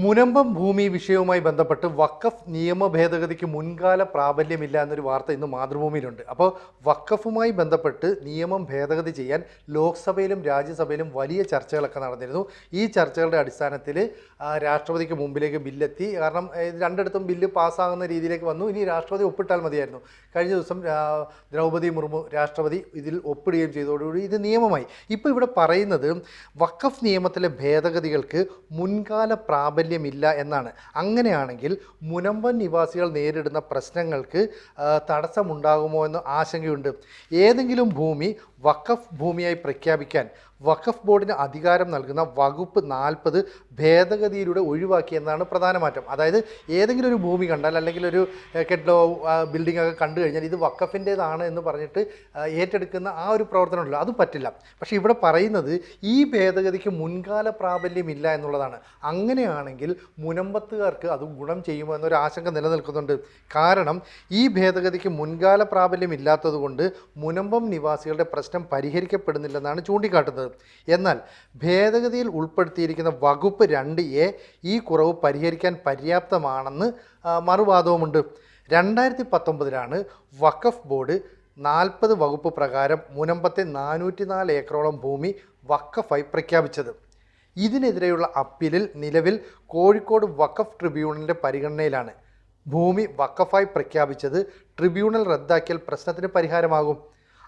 മുനമ്പം ഭൂമി വിഷയവുമായി ബന്ധപ്പെട്ട് വഖഫ് നിയമ ഭേദഗതിക്ക് മുൻകാല പ്രാബല്യമില്ല എന്നൊരു വാർത്ത ഇന്ന് മാതൃഭൂമിയിലുണ്ട്. അപ്പോൾ വഖഫുമായി ബന്ധപ്പെട്ട് നിയമം ഭേദഗതി ചെയ്യാൻ ലോക്സഭയിലും രാജ്യസഭയിലും വലിയ ചർച്ചകളൊക്കെ നടന്നിരുന്നു. ഈ ചർച്ചകളുടെ അടിസ്ഥാനത്തിൽ രാഷ്ട്രപതിക്ക് മുമ്പിലേക്ക് ബില്ലെത്തി. കാരണം രണ്ടിടത്തും ബില്ല് പാസ്സാകുന്ന രീതിയിലേക്ക് വന്നു. ഇനി രാഷ്ട്രപതി ഒപ്പിട്ടാൽ മതിയായിരുന്നു. കഴിഞ്ഞ ദിവസം ദ്രൗപദി മുർമു രാഷ്ട്രപതി ഇതിൽ ഒപ്പിടുകയും ചെയ്തതോടുകൂടി ഇത് നിയമമായി. ഇപ്പോൾ ഇവിടെ പറയുന്നത് വഖഫ് നിയമത്തിലെ ഭേദഗതികൾക്ക് മുൻകാല പ്രാബല്യമില്ല എന്നാണ്. അങ്ങനെയാണെങ്കിൽ മുനമ്പൻ നിവാസികൾ നേരിടുന്ന പ്രശ്നങ്ങൾക്ക് തടസ്സമുണ്ടാകുമോ എന്ന ആശങ്കയുണ്ട്. ഏതെങ്കിലും ഭൂമി വഖഫ് ഭൂമിയായി പ്രഖ്യാപിക്കാൻ വഖഫ് ബോർഡിന് അധികാരം നൽകുന്ന വകുപ്പ് 40 ഭേദഗതിയിലൂടെ ഒഴിവാക്കിയെന്നാണ് പ്രധാന മാറ്റം. അതായത് ഏതെങ്കിലും ഒരു ഭൂമി കണ്ടാൽ അല്ലെങ്കിൽ ഒരു കെട്ടിടോ ബിൽഡിംഗ് ഒക്കെ കണ്ടു കഴിഞ്ഞാൽ ഇത് വഖഫിൻ്റേതാണ് എന്ന് പറഞ്ഞിട്ട് ഏറ്റെടുക്കുന്ന ആ ഒരു പ്രവർത്തനമുണ്ടല്ലോ, അത് പറ്റില്ല. പക്ഷേ ഇവിടെ പറയുന്നത് ഈ ഭേദഗതിക്ക് മുൻകാല പ്രാബല്യമില്ല എന്നുള്ളതാണ്. അങ്ങനെയാണെങ്കിൽ മുനമ്പത്തുകാർക്ക് അത് ഗുണം ചെയ്യുമോ എന്നൊരു ആശങ്ക നിലനിൽക്കുന്നുണ്ട്. കാരണം ഈ ഭേദഗതിക്ക് മുൻകാല പ്രാബല്യമില്ലാത്തത് കൊണ്ട് മുനമ്പം നിവാസികളുടെ പ്രശ്നം പരിഹരിക്കപ്പെടുന്നില്ലെന്നാണ് ചൂണ്ടിക്കാട്ടുന്നത്. എന്നാൽ ഭേദഗതിയിൽ ഉൾപ്പെടുത്തിയിരിക്കുന്ന വകുപ്പ് 2A ഈ കുറവ് പരിഹരിക്കാൻ പര്യാപ്തമാണെന്ന് മറുവാദവുമുണ്ട്. 2019 വഖഫ് ബോർഡ് 40 വകുപ്പ് പ്രകാരം മുനമ്പത്തെ 404 ഏക്കറോളം ഭൂമി വഖഫായി പ്രഖ്യാപിച്ചത്. ഇതിനെതിരെയുള്ള അപ്പീലിൽ നിലവിൽ കോഴിക്കോട് വഖഫ് ട്രിബ്യൂണലിൻ്റെ പരിഗണനയിലാണ്. ഭൂമി വഖഫായി പ്രഖ്യാപിച്ചത് ട്രിബ്യൂണൽ റദ്ദാക്കിയാൽ പ്രശ്നത്തിന് പരിഹാരമാകും.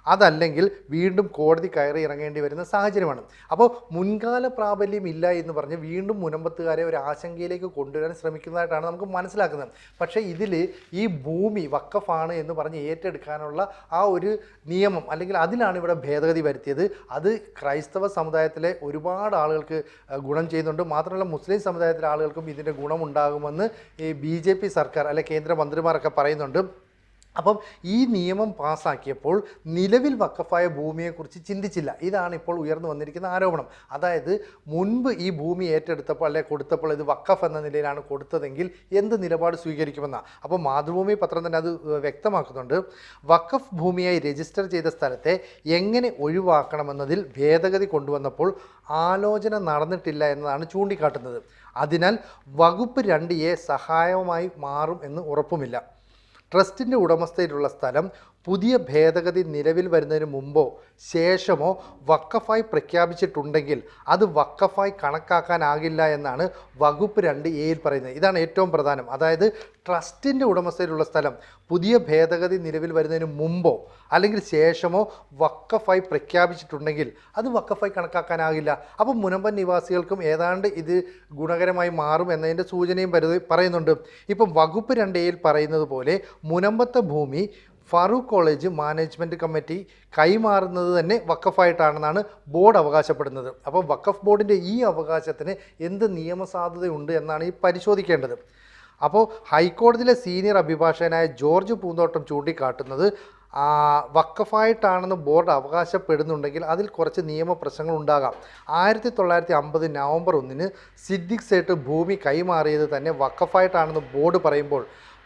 അതല്ലെങ്കിൽ വീണ്ടും കോടതി കയറി ഇറങ്ങേണ്ടി വരുന്ന സാഹചര്യമാണ്. അപ്പോൾ മുൻകാല പ്രാബല്യം ഇല്ല എന്ന് പറഞ്ഞ് വീണ്ടും മുനമ്പത്തുകാരെ ഒരു ആശങ്കയിലേക്ക് കൊണ്ടുവരാൻ ശ്രമിക്കുന്നതായിട്ടാണ് നമുക്ക് മനസ്സിലാക്കുന്നത്. പക്ഷേ ഇതിൽ ഈ ഭൂമി വഖഫാണ് എന്ന് പറഞ്ഞ് ഏറ്റെടുക്കാനുള്ള ആ ഒരു നിയമം അല്ലെങ്കിൽ അതിലാണ് ഇവിടെ ഭേദഗതി വരുത്തിയത്. അത് ക്രൈസ്തവ സമുദായത്തിലെ ഒരുപാട് ആളുകൾക്ക് ഗുണം ചെയ്യുന്നുണ്ട്. മാത്രമല്ല മുസ്ലിം സമുദായത്തിലെ ആളുകൾക്കും ഇതിൻ്റെ ഗുണമുണ്ടാകുമെന്ന് ഈ BJP സർക്കാർ അല്ലെ കേന്ദ്രമന്ത്രിമാരൊക്കെ പറയുന്നുണ്ട്. അപ്പം ഈ നിയമം പാസ്സാക്കിയപ്പോൾ നിലവിൽ വഖഫായ ഭൂമിയെക്കുറിച്ച് ചിന്തിച്ചില്ല. ഇതാണ് ഇപ്പോൾ ഉയർന്നു വന്നിരിക്കുന്ന ആരോപണം. അതായത് മുൻപ് ഈ ഭൂമി ഏറ്റെടുത്തപ്പോൾ അല്ലെ കൊടുത്തപ്പോൾ ഇത് വഖഫ് എന്ന നിലയിലാണ് കൊടുത്തതെങ്കിൽ എന്ത് നിലപാട് സ്വീകരിക്കുമെന്നാണ്. അപ്പോൾ മാതൃഭൂമി പത്രം തന്നെ അത് വ്യക്തമാക്കുന്നുണ്ട്. വഖഫ് ഭൂമിയായി രജിസ്റ്റർ ചെയ്ത സ്ഥലത്തെ എങ്ങനെ ഒഴിവാക്കണമെന്നതിൽ ഭേദഗതി കൊണ്ടുവന്നപ്പോൾ ആലോചന നടന്നിട്ടില്ല എന്നതാണ് ചൂണ്ടിക്കാട്ടുന്നത്. അതിനാൽ വകുപ്പ് 2A സഹായമായി മാറും എന്ന് ഉറപ്പുമില്ല. ട്രസ്റ്റിൻ്റെ ഉടമസ്ഥയിലുള്ള സ്ഥലം പുതിയ ഭേദഗതി നിലവിൽ വരുന്നതിന് മുമ്പോ ശേഷമോ വഖഫായി പ്രഖ്യാപിച്ചിട്ടുണ്ടെങ്കിൽ അത് വഖഫായി കണക്കാക്കാനാകില്ല എന്നാണ് വകുപ്പ് 2A പറയുന്നത്. ഇതാണ് ഏറ്റവും പ്രധാനം. അതായത് ട്രസ്റ്റിൻ്റെ ഉടമസ്ഥയിലുള്ള സ്ഥലം പുതിയ ഭേദഗതി നിലവിൽ വരുന്നതിന് മുമ്പോ അല്ലെങ്കിൽ ശേഷമോ വഖഫായി പ്രഖ്യാപിച്ചിട്ടുണ്ടെങ്കിൽ അത് വഖഫായി കണക്കാക്കാനാകില്ല. അപ്പം മുനമ്പൻ നിവാസികൾക്കും ഏതാണ്ട് ഇത് ഗുണകരമായി മാറും എന്നതിൻ്റെ സൂചനയും പറയുന്നുണ്ട്. ഇപ്പം വകുപ്പ് 2A പറയുന്നത് പോലെ മുനമ്പത്തെ ഭൂമി ഫാറൂഖ് കോളേജ് മാനേജ്മെൻറ്റ് കമ്മിറ്റി കൈമാറുന്നത് തന്നെ വഖഫായിട്ടാണെന്നാണ് ബോർഡ് അവകാശപ്പെടുന്നത്. അപ്പോൾ വഖഫ് ബോർഡിൻ്റെ ഈ അവകാശത്തിന് എന്ത് നിയമസാധുതയുണ്ട് എന്നാണ് ഈ പരിശോധിക്കേണ്ടത്. അപ്പോൾ ഹൈക്കോടതിയിലെ സീനിയർ അഭിഭാഷകനായ ജോർജ് പൂന്തോട്ടം ചൂണ്ടിക്കാട്ടുന്നത് വഖഫായിട്ടാണെന്ന് ബോർഡ് അവകാശപ്പെടുന്നുണ്ടെങ്കിൽ അതിൽ കുറച്ച് നിയമപ്രശ്നങ്ങൾ ഉണ്ടാകാം. 1950 നവംബർ 1 സിദ്ദിഖ് സേട്ട് ഭൂമി കൈമാറിയത് തന്നെ വഖഫായിട്ടാണെന്ന് ബോർഡ് പറയുമ്പോൾ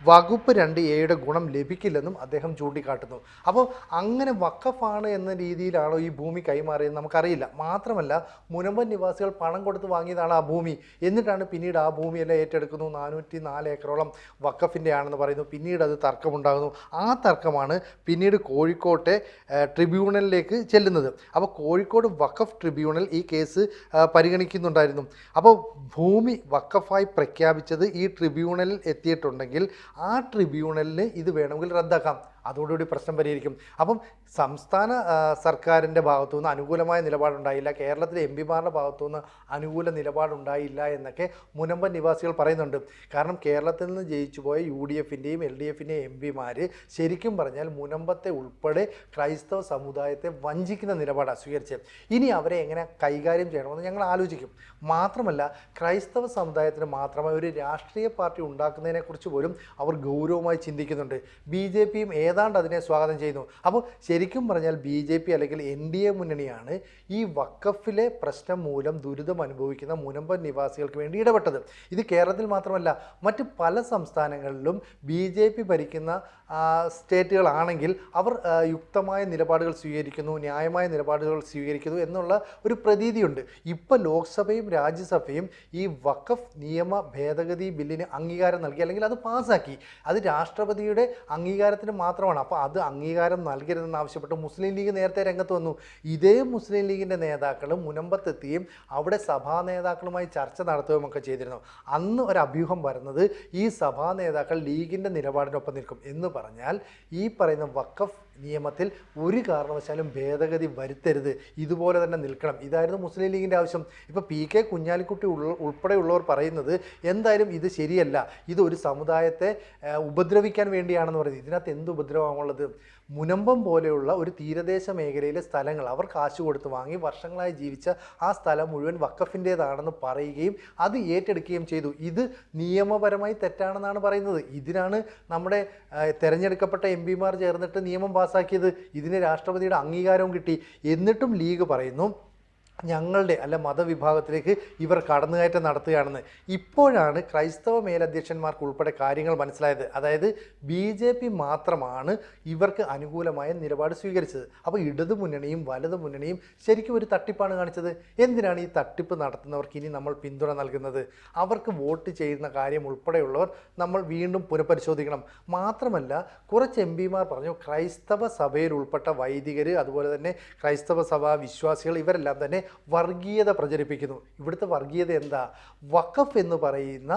വകുപ്പ് 2A ഗുണം ലഭിക്കില്ലെന്നും അദ്ദേഹം ചൂണ്ടിക്കാട്ടുന്നു. അപ്പോൾ അങ്ങനെ വഖഫാണ് എന്ന രീതിയിലാണോ ഈ ഭൂമി കൈമാറിയെന്ന് നമുക്കറിയില്ല. മാത്രമല്ല മുനമ്പൻ നിവാസികൾ പണം കൊടുത്ത് വാങ്ങിയതാണ് ആ ഭൂമി. എന്നിട്ടാണ് പിന്നീട് ആ ഭൂമിയെല്ലാം ഏറ്റെടുക്കുന്നു. 404 ഏക്കറോളം വഖഫിൻ്റെ ആണെന്ന് പറയുന്നു. പിന്നീട് അത് തർക്കമുണ്ടാകുന്നു. ആ തർക്കമാണ് പിന്നീട് കോഴിക്കോട്ടെ ട്രിബ്യൂണലിലേക്ക് ചെല്ലുന്നത്. അപ്പോൾ കോഴിക്കോട് വഖഫ് ട്രിബ്യൂണൽ ഈ കേസ് പരിഗണിക്കുന്നുണ്ടായിരുന്നു. അപ്പോൾ ഭൂമി വഖഫായി പ്രഖ്യാപിച്ചത് ഈ ട്രിബ്യൂണലിൽ എത്തിയിട്ടുണ്ടെങ്കിൽ ആ ട്രിബ്യൂണലിന് ഇത് വേണമെങ്കിൽ റദ്ദാക്കാം. അതോടുകൂടി പ്രശ്നം പരിഹരിക്കും. അപ്പം സംസ്ഥാന സർക്കാരിൻ്റെ ഭാഗത്തുനിന്ന് അനുകൂലമായ നിലപാടുണ്ടായില്ല, കേരളത്തിലെ MPമാരുടെ ഭാഗത്തുനിന്ന് അനുകൂല നിലപാടുണ്ടായില്ല എന്നൊക്കെ മുനമ്പൻ നിവാസികൾ പറയുന്നുണ്ട്. കാരണം കേരളത്തിൽ നിന്ന് ജയിച്ചു പോയ UDFൻ്റെയും LDFൻ്റെയും MPമാർ ശരിക്കും പറഞ്ഞാൽ മുനമ്പത്തെ ഉൾപ്പെടെ ക്രൈസ്തവ സമുദായത്തെ വഞ്ചിക്കുന്ന നിലപാടാണ് സ്വീകരിച്ചത്. ഇനി അവരെ എങ്ങനെ കൈകാര്യം ചെയ്യണമെന്ന് ഞങ്ങൾ ആലോചിക്കും. മാത്രമല്ല ക്രൈസ്തവ സമുദായത്തിന് മാത്രമായി ഒരു രാഷ്ട്രീയ പാർട്ടി ഉണ്ടാക്കുന്നതിനെക്കുറിച്ച് പോലും അവർ ഗൗരവമായി ചിന്തിക്കുന്നുണ്ട്. BJPയും ഏതാണ്ട് അതിനെ സ്വാഗതം ചെയ്യുന്നു. അപ്പോൾ ശരിക്കും പറഞ്ഞാൽ BJP അല്ലെങ്കിൽ NDA മുന്നണിയാണ് ഈ വഖഫിലെ പ്രശ്നം മൂലം ദുരിതം അനുഭവിക്കുന്ന മുനമ്പം നിവാസികൾക്ക് വേണ്ടി ഇടപെട്ടത്. ഇത് കേരളത്തിൽ മാത്രമല്ല, മറ്റ് പല സംസ്ഥാനങ്ങളിലും BJP ഭരിക്കുന്ന സ്റ്റേറ്റുകളാണെങ്കിൽ അവർ യുക്തമായ നിലപാടുകൾ സ്വീകരിക്കുന്നു, ന്യായമായ നിലപാടുകൾ സ്വീകരിക്കുന്നു എന്നുള്ള ഒരു പ്രതീതിയുണ്ട്. ഇപ്പോൾ ലോക്സഭയും രാജ്യസഭയും ഈ വഖഫ് നിയമ ഭേദഗതി ബില്ലിന് അംഗീകാരം നൽകി, അല്ലെങ്കിൽ അത് പാസ്സാക്കി. അത് രാഷ്ട്രപതിയുടെ അംഗീകാരത്തിന് മാത്രമാണ്. അപ്പോൾ അത് അംഗീകാരം നൽകരുതെന്ന് ആവശ്യപ്പെട്ട് മുസ്ലിം ലീഗ് നേരത്തെ രംഗത്ത് വന്നു. ഇതേ മുസ്ലിം ലീഗിൻ്റെ നേതാക്കളും മുനമ്പത്തെത്തിയും അവിടെ സഭാ നേതാക്കളുമായി ചർച്ച നടത്തുകയും ഒക്കെ ചെയ്തിരുന്നു. അന്ന് ഒരു അഭ്യൂഹം വരുന്നത് ഈ സഭാ നേതാക്കൾ ലീഗിൻ്റെ നിലപാടിനൊപ്പം നിൽക്കും എന്ന് പറഞ്ഞാൽ ഈ പറയുന്ന വഖഫ് നിയമത്തിൽ ഒരു കാരണവശാലും ഭേദഗതി വരുത്തരുത്, ഇതുപോലെ തന്നെ നിൽക്കണം. ഇതായിരുന്നു മുസ്ലിം ലീഗിൻ്റെ ആവശ്യം. ഇപ്പോൾ PK കുഞ്ഞാലിക്കുട്ടി ഉൾപ്പെടെയുള്ളവർ പറയുന്നത് എന്തായാലും ഇത് ശരിയല്ല, ഇത് ഒരു സമുദായത്തെ ഉപദ്രവിക്കാൻ വേണ്ടിയാണെന്ന് പറയുന്നത്. ഇതിനകത്ത് എന്ത് ഉപദ്രവമാണുള്ളത്? മുനമ്പം പോലെയുള്ള ഒരു തീരദേശ മേഖലയിലെ സ്ഥലങ്ങൾ അവർ കാശ് കൊടുത്ത് വാങ്ങി വർഷങ്ങളായി ജീവിച്ച ആ സ്ഥലം മുഴുവൻ വഖഫിൻ്റേതാണെന്ന് പറയുകയും അത് ഏറ്റെടുക്കുകയും ചെയ്തു. ഇത് നിയമപരമായി തെറ്റാണെന്നാണ് പറയുന്നത്. ഇതിനാണ് നമ്മുടെ തെരഞ്ഞെടുക്കപ്പെട്ട MP മാർ ചേർന്നിട്ട് നിയമം പാസ്സാക്കിയത്. ഇതിന് രാഷ്ട്രപതിയുടെ അംഗീകാരവും കിട്ടി. എന്നിട്ടും ലീഗ് പറയുന്നു ഞങ്ങളുടെ മതവിഭാഗത്തിലേക്ക് ഇവർ കടന്നുകയറ്റം നടത്തുകയാണെന്ന്. ഇപ്പോഴാണ് ക്രൈസ്തവ മേലധ്യക്ഷന്മാർക്ക് ഉൾപ്പെടെ കാര്യങ്ങൾ മനസ്സിലായത്. അതായത് BJP മാത്രമാണ് ഇവർക്ക് അനുകൂലമായ നിലപാട് സ്വീകരിച്ചത്. അപ്പോൾ ഇടതു മുന്നണിയും വലതു മുന്നണിയും ശരിക്കും ഒരു തട്ടിപ്പാണ് കാണിച്ചത്. എന്തിനാണ് ഈ തട്ടിപ്പ് നടത്തുന്നവർക്ക് ഇനി നമ്മൾ പിന്തുണ നൽകുന്നത്? അവർക്ക് വോട്ട് ചെയ്യുന്ന കാര്യം ഉൾപ്പെടെയുള്ളവർ നമ്മൾ വീണ്ടും പുനഃപരിശോധിക്കണം. മാത്രമല്ല കുറച്ച് MP മാർ പറഞ്ഞു ക്രൈസ്തവ സഭയിൽ ഉൾപ്പെട്ട വൈദികർ, അതുപോലെ തന്നെ ക്രൈസ്തവ സഭാ വിശ്വാസികൾ ഇവരെല്ലാം തന്നെ വർഗീയത പ്രചരിപ്പിക്കുന്നു. ഇവിടുത്തെ വർഗീയത എന്താ? വഖഫ് എന്ന് പറയുന്ന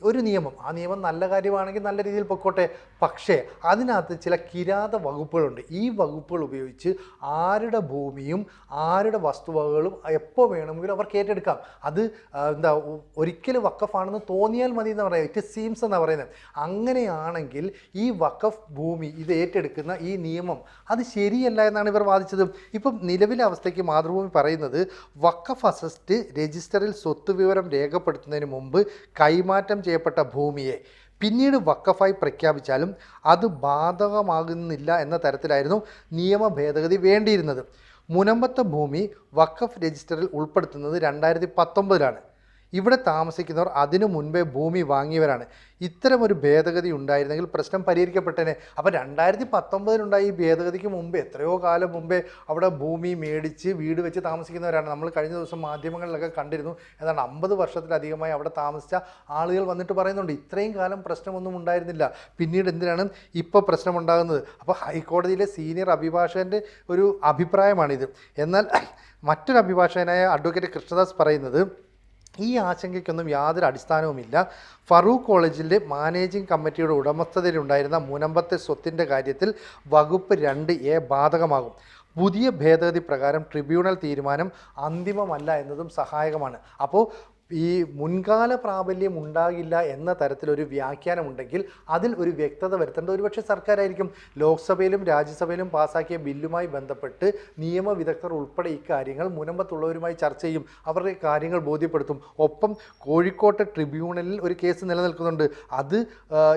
ഒരു നിയമം, ആ നിയമം നല്ല കാര്യമാണെങ്കിൽ നല്ല രീതിയിൽ പൊക്കോട്ടെ. പക്ഷേ അതിനകത്ത് ചില കിരാത വകുപ്പുകളുണ്ട്. ഈ വകുപ്പുകൾ ഉപയോഗിച്ച് ആരുടെ ഭൂമിയും ആരുടെ വസ്തുവകകളും എപ്പോൾ വേണമെങ്കിലും അവർക്ക് ഏറ്റെടുക്കാം. അത് ഒരിക്കലും വഖഫാണെന്ന് തോന്നിയാൽ മതി എന്ന് പറയാം. ഇറ്റ് സീംസ് എന്നാണ് പറയുന്നത്. അങ്ങനെയാണെങ്കിൽ ഈ വഖഫ് ഭൂമി ഇത് ഏറ്റെടുക്കുന്ന ഈ നിയമം അത് ശരിയല്ല എന്നാണ് ഇവർ വാദിച്ചത്. ഇപ്പം നിലവിലെ അവസ്ഥയ്ക്ക് മാതൃഭൂമി പറയുന്നത് വഖഫ് അസസ്റ്റ് രജിസ്റ്ററിൽ സ്വത്ത് വിവരം രേഖപ്പെടുത്തുന്നതിന് മുമ്പ് കൈമാറ്റം ചെയ്യപ്പെട്ട ഭൂമിയെ പിന്നീട് വഖഫായി പ്രഖ്യാപിച്ചാലും അത് ബാധകമാകുന്നില്ല എന്ന തരത്തിലായിരുന്നു നിയമ ഭേദഗതി വേണ്ടിയിരുന്നത്. മുനമ്പത്തെ ഭൂമി വഖഫ് രജിസ്റ്ററിൽ ഉൾപ്പെടുത്തുന്നത് 2019-ലാണ്. ഇവിടെ താമസിക്കുന്നവർ അതിനു മുൻപേ ഭൂമി വാങ്ങിയവരാണ്. ഇത്തരമൊരു ഭേദഗതി ഉണ്ടായിരുന്നെങ്കിൽ പ്രശ്നം പരിഹരിക്കപ്പെട്ടേനെ. അപ്പോൾ 2019-ലുണ്ടായ ഈ ഭേദഗതിക്ക് മുമ്പേ, എത്രയോ കാലം മുമ്പേ അവിടെ ഭൂമി മേടിച്ച് വീട് വെച്ച് താമസിക്കുന്നവരാണ്. നമ്മൾ കഴിഞ്ഞ ദിവസം മാധ്യമങ്ങളിലൊക്കെ കണ്ടിരുന്നു, ഏതാണ്ട് 50 വർഷത്തിലധികമായി അവിടെ താമസിച്ച ആളുകൾ വന്നിട്ട് പറയുന്നുണ്ട് ഇത്രയും കാലം പ്രശ്നമൊന്നും ഉണ്ടായിരുന്നില്ല, പിന്നീട് എന്തിനാണ് ഇപ്പോൾ പ്രശ്നമുണ്ടാകുന്നത്. അപ്പോൾ ഹൈക്കോടതിയിലെ സീനിയർ അഭിഭാഷകൻ്റെ ഒരു അഭിപ്രായമാണിത്. എന്നാൽ മറ്റൊരു അഭിഭാഷകനായ അഡ്വക്കേറ്റ് കൃഷ്ണദാസ് പറയുന്നത് ഈ ആശങ്കയ്ക്കൊന്നും യാതൊരു അടിസ്ഥാനവുമില്ല. ഫറൂഖ് കോളേജിൻ്റെ മാനേജിംഗ് കമ്മിറ്റിയുടെ ഉടമസ്ഥതയിലുണ്ടായിരുന്ന മുനമ്പത്തെ സ്വത്തിൻ്റെ കാര്യത്തിൽ വകുപ്പ് 2A ബാധകമാകും. പുതിയ ഭേദഗതി പ്രകാരം ട്രിബ്യൂണൽ തീരുമാനം അന്തിമമല്ല എന്നതും സഹായകമാണ്. അപ്പോൾ ഈ മുൻകാല പ്രാബല്യം ഉണ്ടാകില്ല എന്ന തരത്തിലൊരു വ്യാഖ്യാനമുണ്ടെങ്കിൽ അതിൽ ഒരു വ്യക്തത വരുത്തേണ്ടത് ഒരുപക്ഷെ സർക്കാരായിരിക്കും. ലോക്സഭയിലും രാജ്യസഭയിലും പാസ്സാക്കിയ ബില്ലുമായി ബന്ധപ്പെട്ട് നിയമവിദഗ്ധർ ഉൾപ്പെടെ ഇക്കാര്യങ്ങൾ മുനമ്പത്തുള്ളവരുമായി ചർച്ച ചെയ്യും, അവരുടെ കാര്യങ്ങൾ ബോധ്യപ്പെടുത്തും. ഒപ്പം കോഴിക്കോട്ടെ ട്രിബ്യൂണലിൽ ഒരു കേസ് നിലനിൽക്കുന്നുണ്ട്. അത്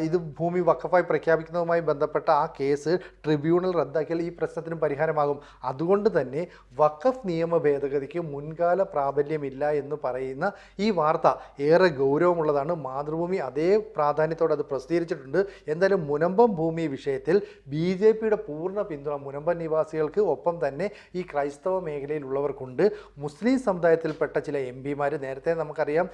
ഇത് ഭൂമി വഖഫായി പ്രഖ്യാപിക്കുന്നതുമായി ബന്ധപ്പെട്ട ആ കേസ് ട്രിബ്യൂണൽ റദ്ദാക്കിയാൽ ഈ പ്രശ്നത്തിനും പരിഹാരമാകും. അതുകൊണ്ട് തന്നെ വഖഫ് നിയമ ഭേദഗതിക്ക് മുൻകാല പ്രാബല്യമില്ല എന്ന് പറയുന്ന ഈ വാർത്ത ഏറെ ഗൗരവമുള്ളതാണ്. മാതൃഭൂമി അതേ പ്രാധാന്യത്തോടെ അത് പ്രസിദ്ധീകരിച്ചിട്ടുണ്ട്. എന്തായാലും മുനമ്പം ഭൂമി വിഷയത്തിൽ BJPയുടെ പൂർണ്ണ പിന്തുണ മുനമ്പം നിവാസികൾക്ക് ഒപ്പം തന്നെ ഈ ക്രൈസ്തവ മേഖലയിലുള്ളവർക്കുണ്ട്. മുസ്ലിം സമുദായത്തിൽപ്പെട്ട ചില MP-മാർ നേരത്തെ നമുക്കറിയാം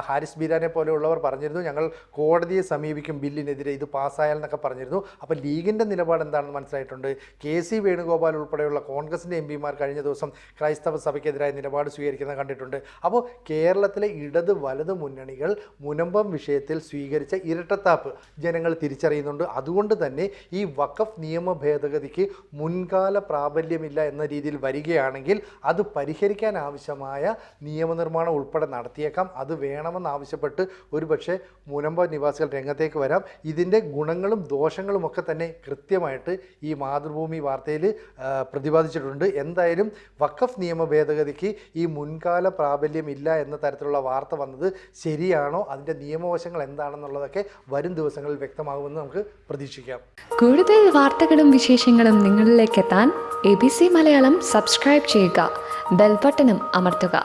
ഹാരിസ് ബീരാനെ പോലെയുള്ളവർ പറഞ്ഞിരുന്നു ഞങ്ങൾ കോടതിയെ സമീപിക്കും ബില്ലിനെതിരെ ഇത് പാസ്സായാൽ എന്നൊക്കെ പറഞ്ഞിരുന്നു. അപ്പോൾ ലീഗിൻ്റെ നിലപാട് എന്താണെന്ന് മനസ്സിലായിട്ടുണ്ട്. KC വേണുഗോപാൽ ഉൾപ്പെടെയുള്ള കോൺഗ്രസിൻ്റെ MP-മാർ കഴിഞ്ഞ ദിവസം ക്രൈസ്തവ സഭയ്ക്കെതിരായ നിലപാട് സ്വീകരിക്കുന്നത് കണ്ടിട്ടുണ്ട്. അപ്പോൾ കേരളത്തിലെ ഇടത് വലത് മുന്നണികൾ മുനമ്പം വിഷയത്തിൽ സ്വീകരിച്ച ഇരട്ടത്താപ്പ് ജനങ്ങൾ തിരിച്ചറിയുന്നുണ്ട്. അതുകൊണ്ട് തന്നെ ഈ വഖഫ് നിയമ ഭേദഗതിക്ക് മുൻകാല പ്രാബല്യമില്ല എന്ന രീതിയിൽ വരികയാണെങ്കിൽ അത് പരിഹരിക്കാൻ ആവശ്യമായ നിയമനിർമ്മാണം ഉൾപ്പെടെ നടത്തിയേക്കാം. അത് വേണമെന്നാവശ്യപ്പെട്ട് ഒരുപക്ഷെ മുനമ്പം നിവാസികൾ രംഗത്തേക്ക് വരാം. ഇതിൻ്റെ ഗുണങ്ങളും ദോഷങ്ങളും ഒക്കെ തന്നെ കൃത്യമായിട്ട് ഈ മാതൃഭൂമി വാർത്തയിൽ പ്രതിപാദിച്ചിട്ടുണ്ട്. എന്തായാലും വഖഫ് നിയമ ഭേദഗതിക്ക് ഈ മുൻകാല പ്രാബല്യമില്ല എന്ന തരത്തിലുള്ള വാർത്ത വന്നത് ശരിയാണോ, അതിൻ്റെ നിയമവശങ്ങൾ എന്താണെന്നുള്ളതൊക്കെ വരും ദിവസങ്ങളിൽ വ്യക്തമാകുമെന്ന് നമുക്ക് പ്രതീക്ഷിക്കാം. കൂടുതൽ വാർത്തകളും വിശേഷങ്ങളും നിങ്ങളിലേക്ക് എത്താൻ ABC മലയാളം സബ്സ്ക്രൈബ് ചെയ്യുക, ബെൽ ബട്ടണും അമർത്തുക.